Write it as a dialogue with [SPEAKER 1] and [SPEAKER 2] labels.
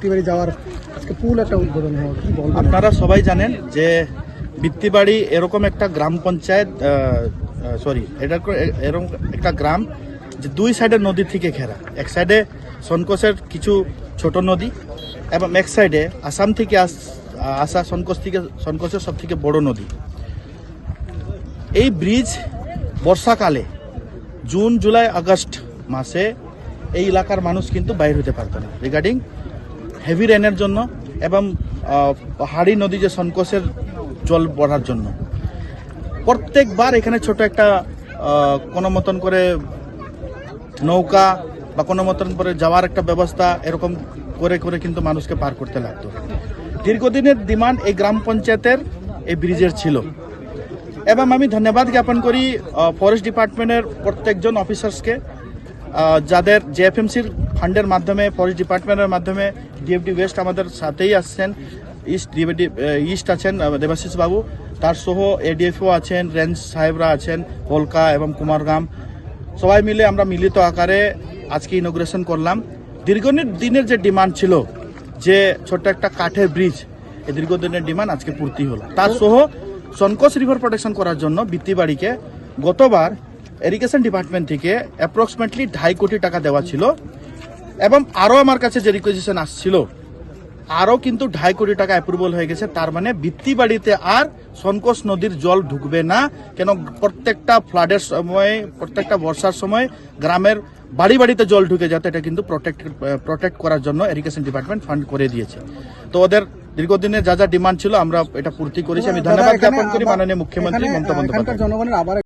[SPEAKER 1] বৃত্তিবাড়ি যাওয়ার আজকে পুল একটা উদ্বোধন হওয়া, কি বলবেন?
[SPEAKER 2] আপনারা সবাই জানেন যে বৃত্তিবাড়ি এরকম একটা গ্রাম পঞ্চায়েত, এরকম একটা গ্রাম যে দুই সাইডে নদী থেকে ঘেরা। এক সাইডে সনকোষের কিছু ছোট নদী এবং এক সাইডে আসাম থেকে আসা সনকোষের সব থেকে বড় নদী। এই ব্রিজ বর্ষাকালে জুন জুলাই আগস্ট মাসে এই এলাকার মানুষ কিন্তু বাইরে হতে পারত না রিগার্ডিং হেভি রেনের জন্য এবং পাহাড়ি নদী যে সনকোষের জল বড়ার জন্য। প্রত্যেকবার এখানে ছোট একটা কোনো মতন করে নৌকা বা কোনো মতন করে যাওয়ার একটা ব্যবস্থা এরকম করে করে কিন্তু মানুষকে পার করতে লাগতো। দীর্ঘদিনের ডিমান্ড এই গ্রাম পঞ্চায়েতের এই ব্রিজের ছিল এবং আমি ধন্যবাদ জ্ঞাপন করি ফরেস্ট ডিপার্টমেন্টের প্রত্যেকজন অফিসার্সকে, যাদের জেএফএমসির ফান্ডের মাধ্যমে ফরেস্ট ডিপার্টমেন্টের মাধ্যমে ডিএফডি ওয়েস্ট আমাদের সাথেই আসছেন, ইস্ট আছেন দেবাশিস বাবু, তার সহ এডিএফও আছেন, রেঞ্জ সাহেবরা আছেন, কলকা এবং কুমারগ্রাম, সবাই মিলে আমরা মিলিত আকারে আজকে ইনোগ্রেশন করলাম। দীর্ঘদিনের যে ডিমান্ড ছিল যে ছোট্ট একটা কাঠের ব্রিজ, এই দীর্ঘদিনের ডিমান্ড আজকে পূর্তি হলো। তার সহ সনকোষ রিভার প্রোটেকশন করার জন্য বৃত্তিবাড়িকে গতবার ইরিগেশন ডিপার্টমেন্ট থেকে অ্যাপ্রক্সিমেটলি 2.5 কোটি টাকা দেওয়া ছিল এবং আরও আমার কাছে যে রিকোয়েজিশন আসছিল আরও কিন্তু 2.5 কোটি টাকা অ্যাপ্রুভাল হয়ে গেছে। তার মানে বৃত্তিবাড়িতে আর সনকোষ নদীর জল ঢুকবে না, কেন প্রত্যেকটা ফ্লাডের সময়, প্রত্যেকটা বর্ষার সময় গ্রামের বাড়ি বাড়িতে জল ঢুকে যাতে এটা কিন্তু প্রোটেক্ট করার জন্য ইরিগেশন ডিপার্টমেন্ট ফান্ড করে দিয়েছে। তো ওদের দীর্ঘদিনের যা যা ডিমান্ড ছিল আমরা এটা পূর্তি করেছি। আমি ধন্যবাদ জ্ঞাপন করি মাননীয় মুখ্যমন্ত্রী মমতা বন্দ্যোপাধ্যায়।